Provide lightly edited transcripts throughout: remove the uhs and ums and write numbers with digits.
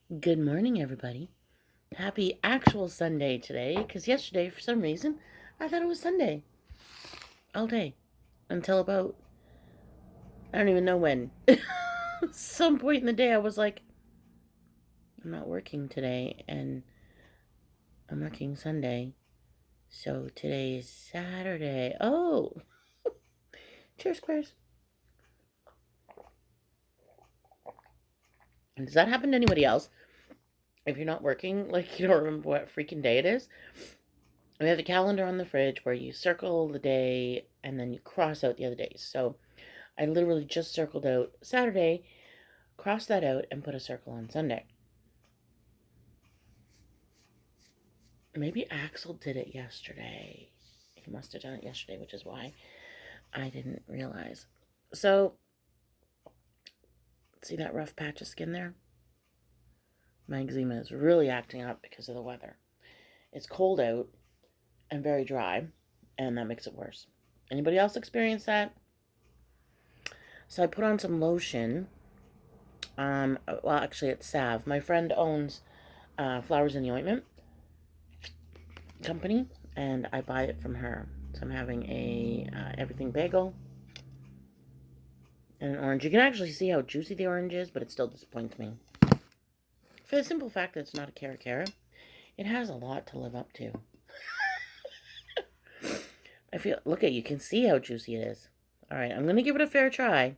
Good morning, everybody. Happy actual Sunday today, because yesterday, for some reason, I thought it was Sunday all day until about, I don't even know when. Some point in the day, I was like, I'm not working today, and I'm working Sunday. So today is Saturday. Oh, cheers, squares. And does that happen to anybody else? If you're not working, like you don't remember what freaking day it is? We have the calendar on the fridge where you circle the day and then you cross out the other days. So I literally just circled out Saturday, crossed that out, and put a circle on Sunday. Maybe Axel did it yesterday. He must have done it yesterday, which is why I didn't realize. So, see that rough patch of skin there? My eczema is really acting up because of the weather. It's cold out and very dry, and that makes it worse. Anybody else experience that? So I put on some lotion. Well, actually, it's salve. My friend owns Flowers in the Ointment company, and I buy it from her. So I'm having a everything bagel and an orange. You can actually see how juicy the orange is, but it still disappoints me. For the simple fact that it's not a cara, it has a lot to live up to. Look at, you can see how juicy it is. All right, I'm going to give it a fair try.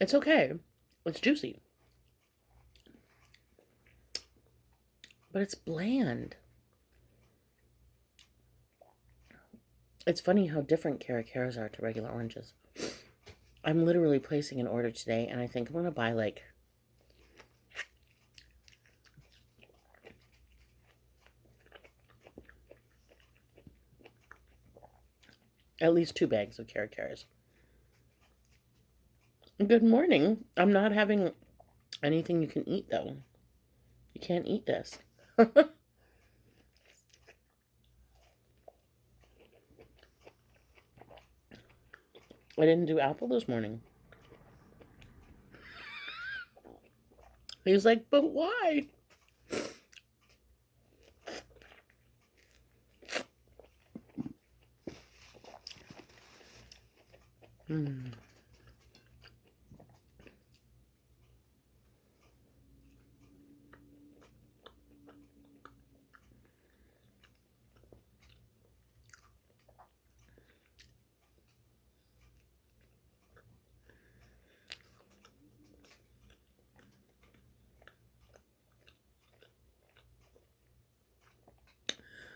It's okay. It's juicy. But it's bland. It's funny how different caras are to regular oranges. I'm literally placing an order today, and I think I'm going to buy like at least 2 bags of caras. Good morning. I'm not having anything you can eat, though. You can't eat this. I didn't do apple this morning. He was like, but why? Mm.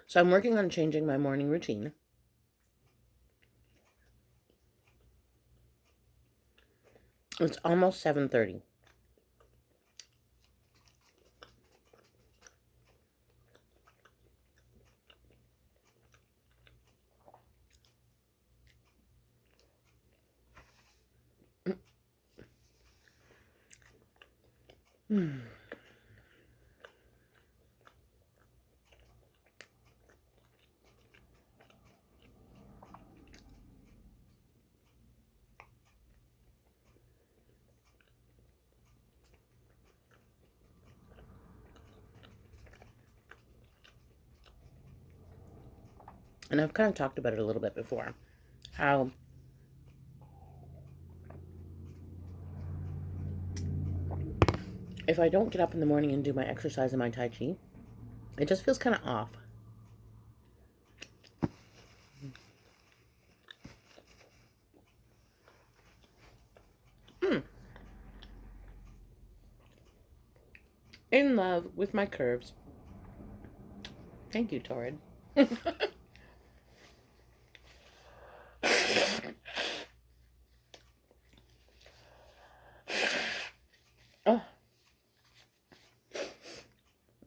So I'm working on changing my morning routine. It's almost 7:30. Mm. And I've kind of talked about it a little bit before. How if I don't get up in the morning and do my exercise and my Tai Chi, it just feels kind of off. Mm. In love with my curves. Thank you, Torrid. Oh.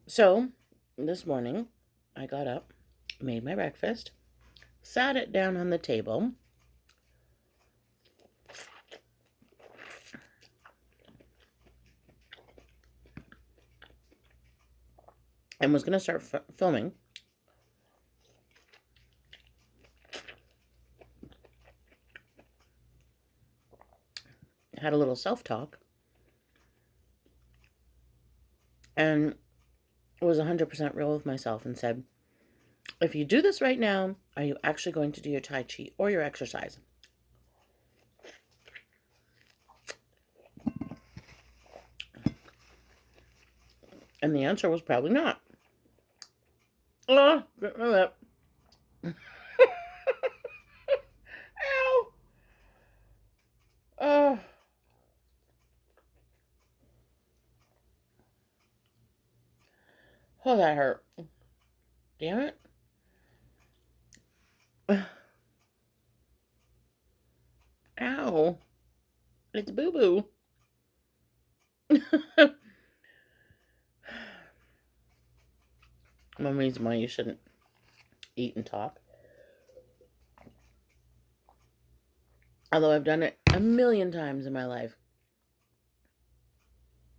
So, this morning, I got up, made my breakfast, sat it down on the table, and was going to start filming. Had a little self-talk. And was 100% real with myself and said, if you do this right now, are you actually going to do your Tai Chi or your exercise? And the answer was probably not. Oh, get rid of that. Ow. Oh. Oh, that hurt. Damn it. Ow. It's boo-boo. One reason why you shouldn't eat and talk. Although I've done it a million times in my life.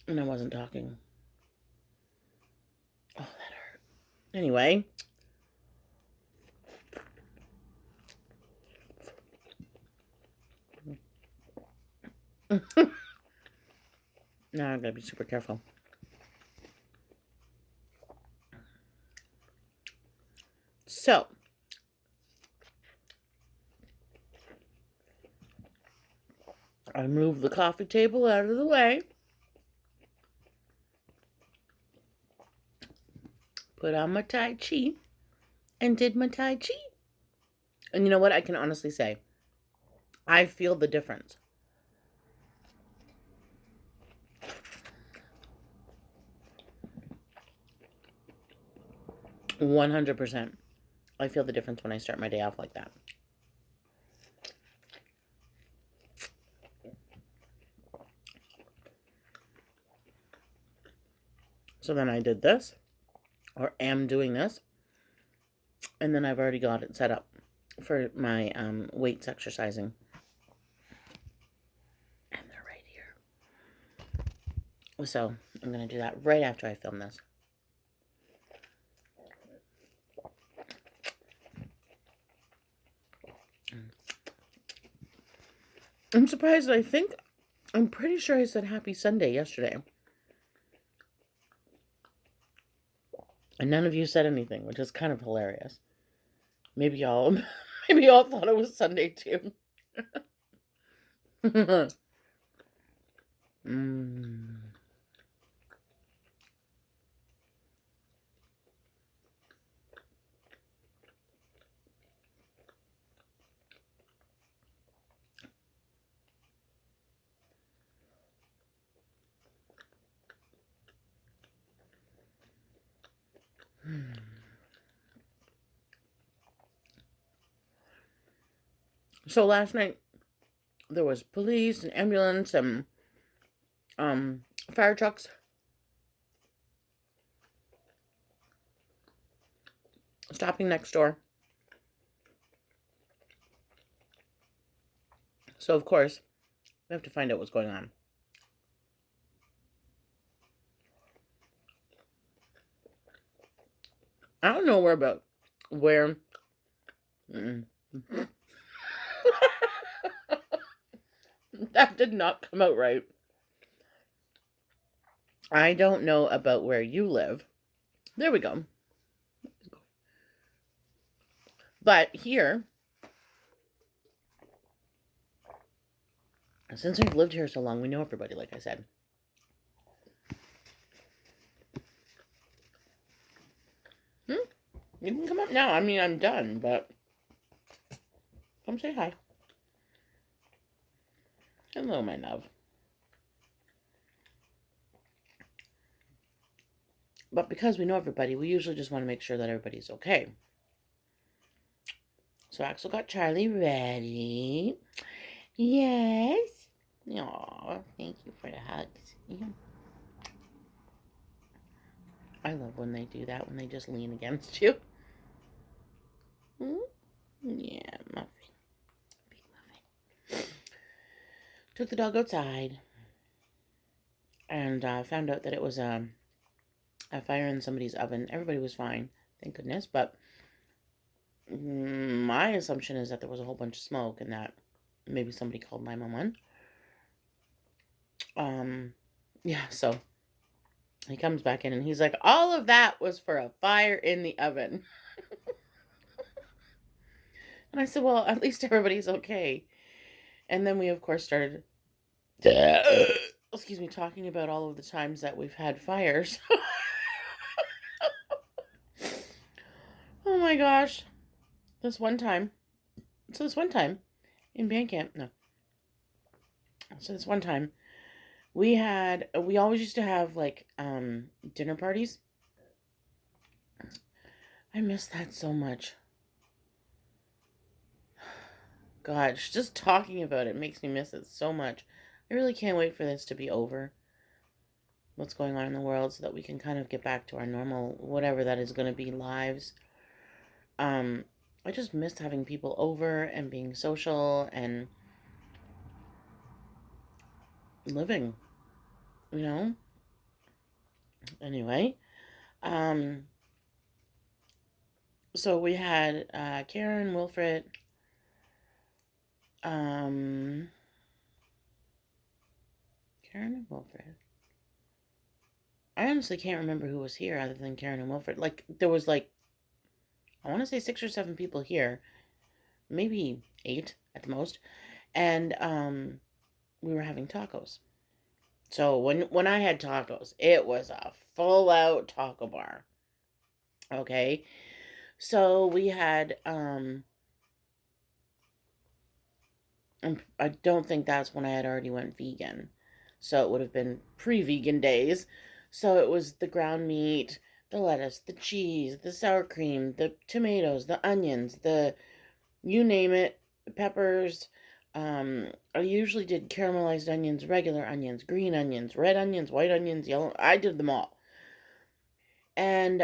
And I wasn't talking. Oh, that hurt. Anyway. Now I'm going to be super careful. So. I moved the coffee table out of the way. Put on my Tai Chi. And did my Tai Chi. And you know what? I can honestly say, I feel the difference. $100%. I feel the difference when I start my day off like that. So then I did this, or am doing this, and then I've already got it set up for my weights exercising. And they're right here. So I'm going to do that right after I film this. I'm surprised. I'm pretty sure I said happy Sunday yesterday. And none of you said anything, which is kind of hilarious. Maybe y'all thought it was Sunday too. So last night there was police and ambulance and fire trucks stopping next door. So of course we have to find out what's going on. I don't know where that did not come out right. I don't know about where you live. There we go. But here, since we've lived here so long, we know everybody, like I said. You can come up now. I mean, I'm done, but come say hi. Hello, my love. But because we know everybody, we usually just want to make sure that everybody's okay. So Axel got Charlie ready. Yes. Aw, thank you for the hugs. Yeah. I love when they do that, when they just lean against you. Yeah, Muffin. Big Muffin. Took the dog outside and found out that it was a a fire in somebody's oven. Everybody was fine, thank goodness. But my assumption is that there was a whole bunch of smoke and that maybe somebody called 911. Yeah, so he comes back in and he's like, all of that was for a fire in the oven. And I said, well, at least everybody's okay. And then we, of course, started, excuse me, talking about all of the times that we've had fires. Oh my gosh. This one time in band camp, no. So this one time, we always used to have like dinner parties. I miss that so much. Gosh, just talking about it makes me miss it so much. I really can't wait for this to be over. What's going on in the world so that we can kind of get back to our normal, whatever that is going to be, lives. I just miss having people over and being social and living, you know? Anyway, so we had Karen, Wilfred, Karen and Wilfred. I honestly can't remember who was here other than Karen and Wilfred. Like, there was like, I want to say 6 or 7 people here. Maybe 8 at the most. And we were having tacos. So when I had tacos, it was a full out taco bar. Okay. So we had I don't think that's when I had already went vegan. So it would have been pre-vegan days. So it was the ground meat, the lettuce, the cheese, the sour cream, the tomatoes, the onions, the you name it, peppers. I usually did caramelized onions, regular onions, green onions, red onions, white onions, yellow. I did them all. And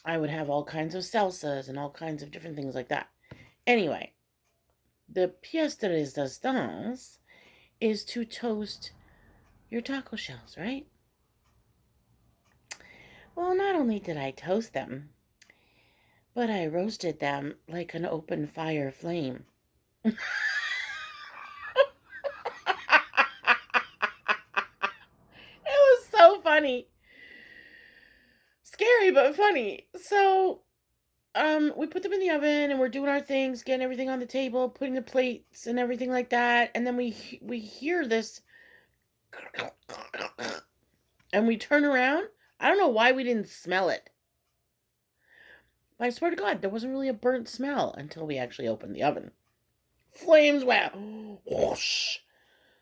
I would have all kinds of salsas and all kinds of different things like that. Anyway, the pièce de résistance is to toast your taco shells, right? Well, not only did I toast them, but I roasted them like an open fire flame. It was so funny. Scary, but funny. So, we put them in the oven and we're doing our things, getting everything on the table, putting the plates and everything like that. And then we hear this, and we turn around. I don't know why we didn't smell it. But I swear to God, there wasn't really a burnt smell until we actually opened the oven. Flames went whoosh.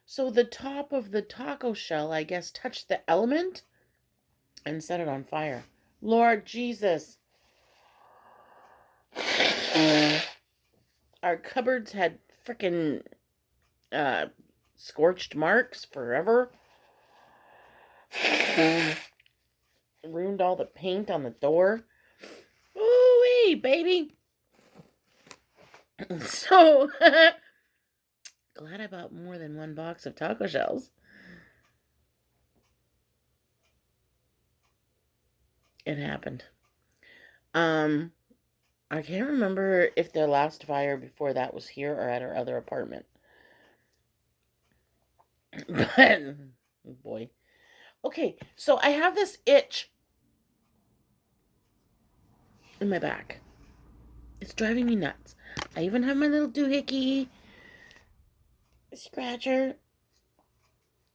So the top of the taco shell, I guess, touched the element and set it on fire. Lord Jesus. Our cupboards had freaking scorched marks forever. Ruined all the paint on the door. Ooh-wee, baby. So, glad I bought more than one box of taco shells. It happened. I can't remember if the last fire before that was here or at our other apartment. But, oh boy. Okay, so I have this itch in my back. It's driving me nuts. I even have my little doohickey scratcher.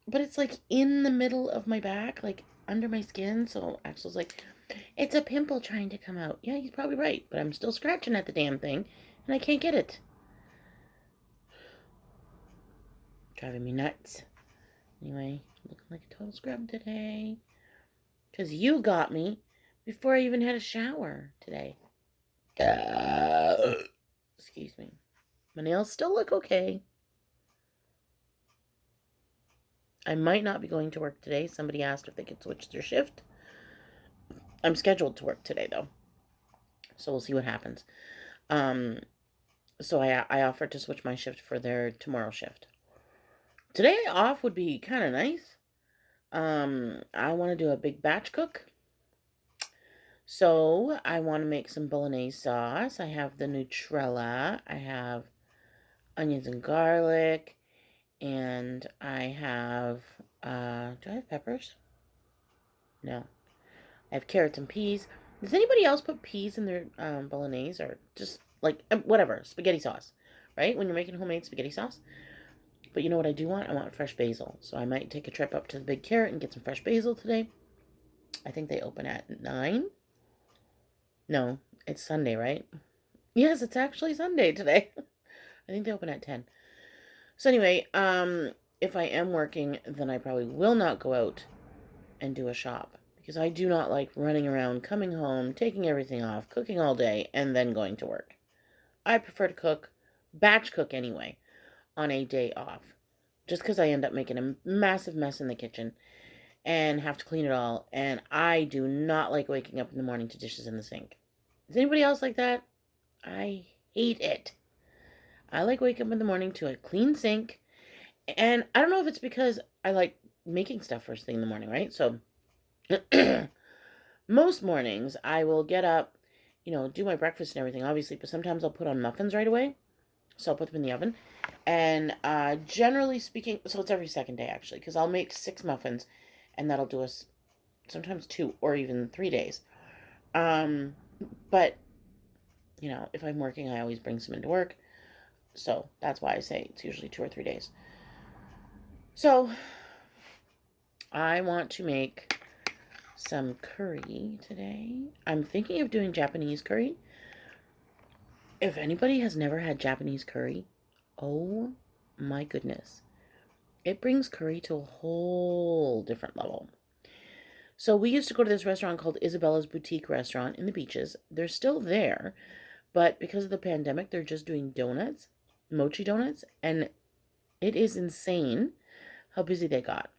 But it's like in the middle of my back, like under my skin. So Axel's like, it's a pimple trying to come out. Yeah, he's probably right. But I'm still scratching at the damn thing. And I can't get it. Driving me nuts. Anyway, looking like a total scrub today. Because you got me before I even had a shower today. Excuse me. My nails still look okay. I might not be going to work today. Somebody asked if they could switch their shift. I'm scheduled to work today, though. So we'll see what happens. So I offered to switch my shift for their tomorrow shift. Today off would be kind of nice. I want to do a big batch cook. So I want to make some bolognese sauce. I have the Nutrella. I have onions and garlic. And I have, do I have peppers? No. I have carrots and peas. Does anybody else put peas in their bolognese or just like whatever, spaghetti sauce, right? When you're making homemade spaghetti sauce. But you know what I do want? I want fresh basil. So I might take a trip up to the Big Carrot and get some fresh basil today. I think they open at 9. No, it's Sunday, right? Yes, it's actually Sunday today. I think they open at 10. So anyway, if I am working, then I probably will not go out and do a shop because I do not like running around, coming home, taking everything off, cooking all day, and then going to work. I prefer to cook, batch cook anyway, on a day off. Just because I end up making a massive mess in the kitchen and have to clean it all. And I do not like waking up in the morning to dishes in the sink. Is anybody else like that? I hate it. I like waking up in the morning to a clean sink. And I don't know if it's because I like making stuff first thing in the morning, right? So most mornings I will get up, do my breakfast and everything, obviously, but sometimes I'll put on muffins right away. So I'll put them in the oven. And generally speaking, so it's every second day actually, because I'll make 6 muffins and that'll do us sometimes 2 or even 3 days. But, if I'm working, I always bring some into work. So that's why I say it's usually 2 or 3 days. So I want to make some curry today. I'm thinking of doing Japanese curry. If anybody has never had Japanese curry, oh my goodness. It brings curry to a whole different level. So we used to go to this restaurant called Isabella's Boutique Restaurant in the Beaches. They're still there, but because of the pandemic, they're just doing donuts, mochi donuts, and it is insane how busy they got.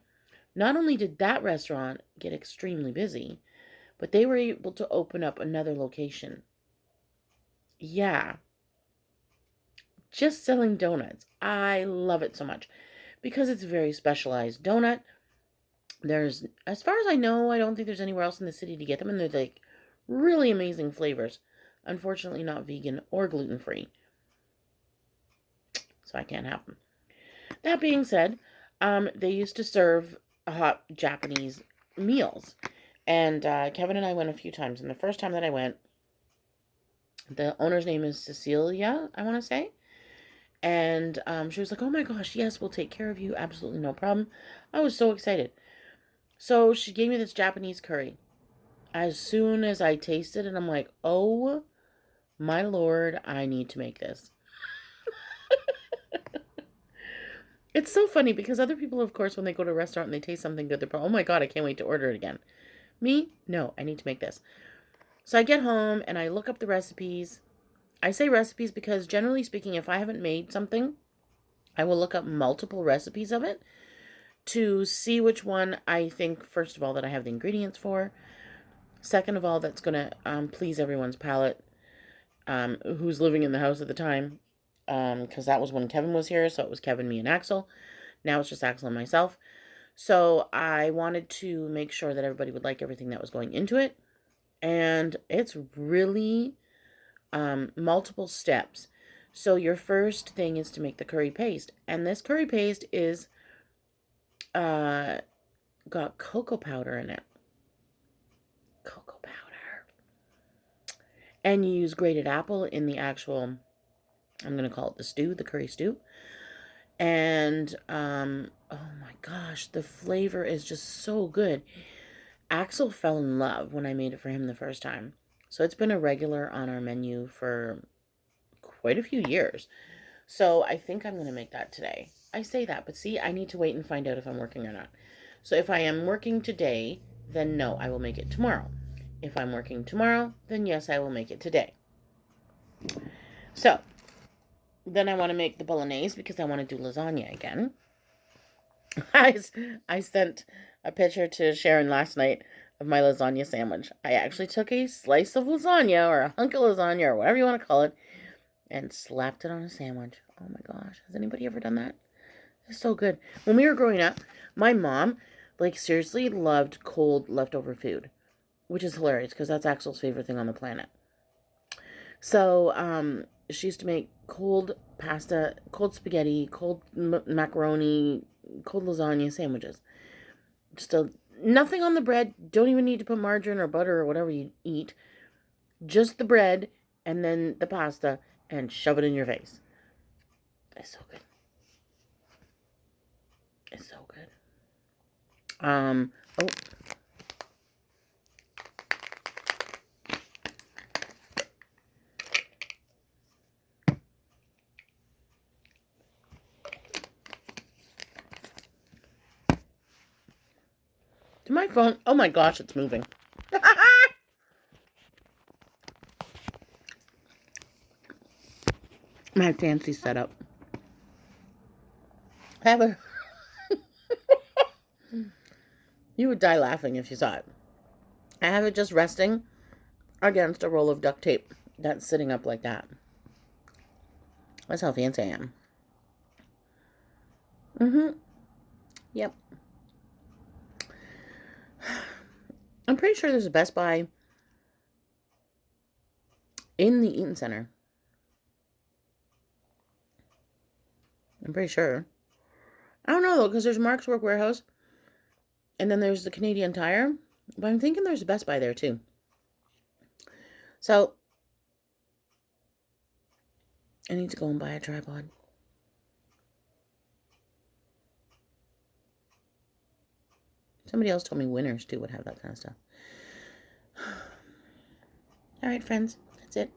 Not only did that restaurant get extremely busy, but they were able to open up another location. Yeah. Just selling donuts. I love it so much because it's a very specialized donut. There's, as far as I know, I don't think there's anywhere else in the city to get them, and they're like really amazing flavors. Unfortunately, not vegan or gluten-free. So I can't have them. That being said, they used to serve hot Japanese meals. And Kevin and I went a few times. And the first time that I went, the owner's name is Cecilia, I want to say. And she was like, oh my gosh, yes, we'll take care of you. Absolutely no problem. I was so excited. So she gave me this Japanese curry. As soon as I tasted it, I'm like, oh my Lord, I need to make this. It's so funny because other people, of course, when they go to a restaurant and they taste something good, they're probably, oh my God, I can't wait to order it again. Me? No, I need to make this. So I get home and I look up the recipes. I say recipes because generally speaking, if I haven't made something, I will look up multiple recipes of it to see which one I think, first of all, that I have the ingredients for. Second of all, that's going to please everyone's palate who's living in the house at the time. Because that was when Kevin was here, so it was Kevin, me, and Axel. Now it's just Axel and myself. So I wanted to make sure that everybody would like everything that was going into it. And it's really multiple steps. So your first thing is to make the curry paste. And this curry paste is got cocoa powder in it. Cocoa powder. And you use grated apple in the actual, I'm going to call it the stew, the curry stew. And, oh my gosh, the flavor is just so good. Axel fell in love when I made it for him the first time. So it's been a regular on our menu for quite a few years. So I think I'm going to make that today. I say that, but see, I need to wait and find out if I'm working or not. So if I am working today, then no, I will make it tomorrow. If I'm working tomorrow, then yes, I will make it today. So then I want to make the bolognese because I want to do lasagna again. I sent a picture to Sharon last night of my lasagna sandwich. I actually took a slice of lasagna or a hunk of lasagna or whatever you want to call it and slapped it on a sandwich. Oh my gosh. Has anybody ever done that? It's so good. When we were growing up, my mom Like, seriously loved cold leftover food, which is hilarious because that's Axel's favorite thing on the planet. So, she used to make cold pasta, cold spaghetti, cold macaroni, cold lasagna sandwiches. Just nothing on the bread. Don't even need to put margarine or butter or whatever you eat. Just the bread and then the pasta and shove it in your face. It's so good. It's so good. Oh. To my phone. Oh my gosh, it's moving. My fancy setup. I have a. You would die laughing if you saw it. I have it just resting against a roll of duct tape that's sitting up like that. That's how fancy I am. Yep. I'm pretty sure there's a Best Buy in the Eaton Center. I'm pretty sure. I don't know, though, because there's Mark's Work Warehouse, and then there's the Canadian Tire, but I'm thinking there's a Best Buy there, too. So, I need to go and buy a tripod. Somebody else told me Winners, too, would have that kind of stuff. All right, friends, that's it.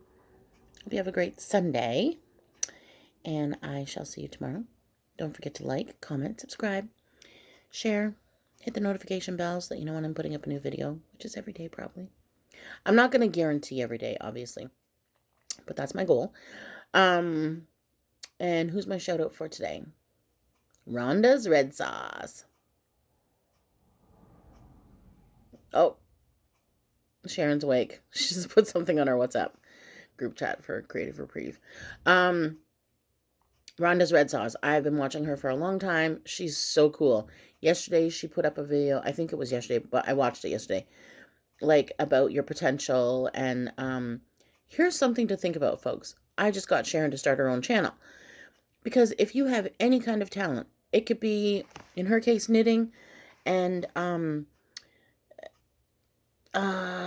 Hope you have a great Sunday, and I shall see you tomorrow. Don't forget to like, comment, subscribe, share, hit the notification bell so that you know when I'm putting up a new video, which is every day probably. I'm not going to guarantee every day, obviously, but that's my goal. And who's my shout out for today? Rhonda's Red Sauce. Oh, Sharon's awake. She just put something on our WhatsApp group chat for Creative Reprieve. Rhonda's Red Sauce. I've been watching her for a long time. She's so cool. Yesterday, she put up a video. I think it was yesterday, but I watched it yesterday. Like, about your potential. And here's something to think about, folks. I just got Sharon to start her own channel. Because if you have any kind of talent, it could be, in her case, knitting. And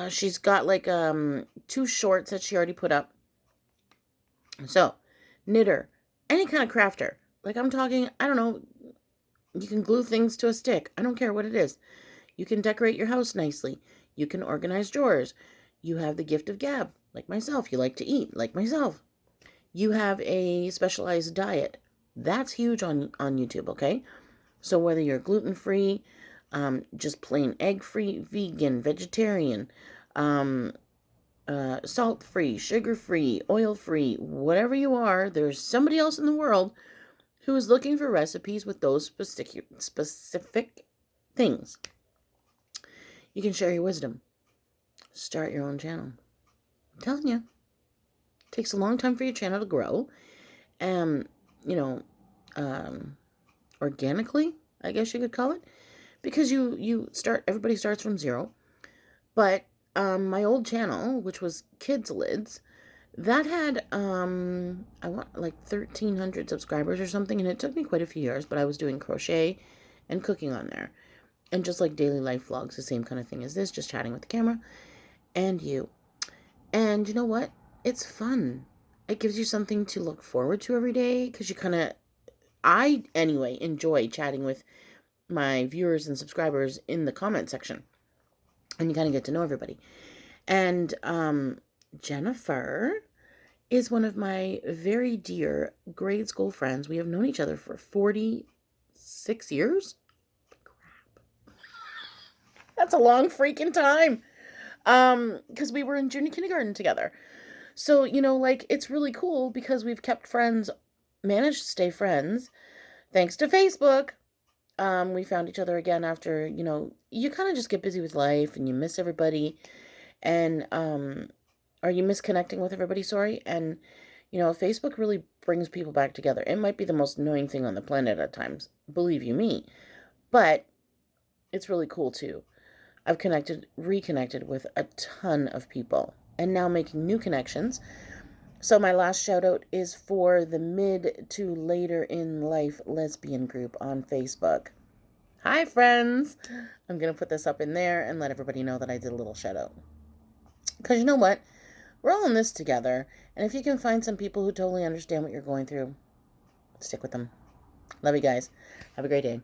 she's got like 2 shorts that she already put up. So, knitter. Any kind of crafter. Like, I'm talking, I don't know, you can glue things to a stick. I don't care what it is. You can decorate your house nicely. You can organize drawers. You have the gift of gab, like myself. You like to eat, like myself. You have a specialized diet. That's huge on YouTube, okay? So whether you're gluten-free, just plain egg-free, vegan, vegetarian, salt-free, sugar-free, oil-free, whatever you are, there's somebody else in the world who is looking for recipes with those specific things. You can share your wisdom. Start your own channel. I'm telling you. It takes a long time for your channel to grow. Organically, I guess you could call it. Because everybody starts from zero. But my old channel, which was Kids Lids, that had, I want like 1,300 subscribers or something, and it took me quite a few years, but I was doing crochet and cooking on there. And just like daily life vlogs, the same kind of thing as this, just chatting with the camera and you. And you know what? It's fun. It gives you something to look forward to every day, because I, anyway, enjoy chatting with my viewers and subscribers in the comment section. And you kind of get to know everybody. And Jennifer is one of my very dear grade school friends. We have known each other for 46 years. Crap. That's a long freaking time. Because we were in junior kindergarten together. So, it's really cool because we've kept friends, managed to stay friends, thanks to Facebook. We found each other again after, you kind of just get busy with life and you miss everybody. And, or you miss connecting with everybody, sorry. And, Facebook really brings people back together. It might be the most annoying thing on the planet at times, believe you me. But it's really cool too. I've reconnected with a ton of people and now making new connections. So my last shout out is for the mid to later in life lesbian group on Facebook. Hi friends! I'm going to put this up in there and let everybody know that I did a little shout out. Because you know what? We're all in this together. And if you can find some people who totally understand what you're going through, stick with them. Love you guys. Have a great day.